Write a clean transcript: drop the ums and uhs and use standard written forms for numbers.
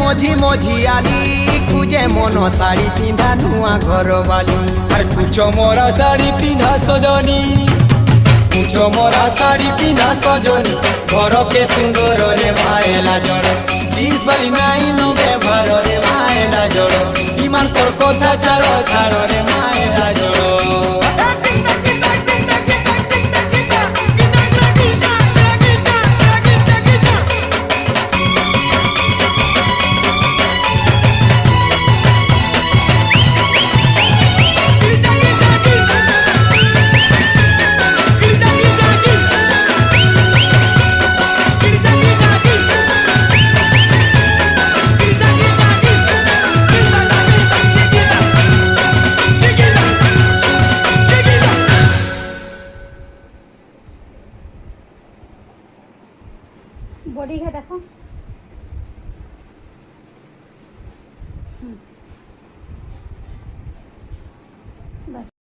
মঝি মঝি আলি খুঁজে মন শাড়ি পিঁধা নুয়া ঘর বালি আর কুচো মোরা শাড়ি পিঁধা সজনী কুচো মোরা শাড়ি পিঁধা সজনী ঘরকে সুন্দর রে মায়েলা জড় জিন্স বালি নাই নো ব্যবহার রে মায়েলা জড় ইমান তোর কথা ছাড়ো ছাড়ো রে মায়েলা জড় বডি ঘে দেখো বাস।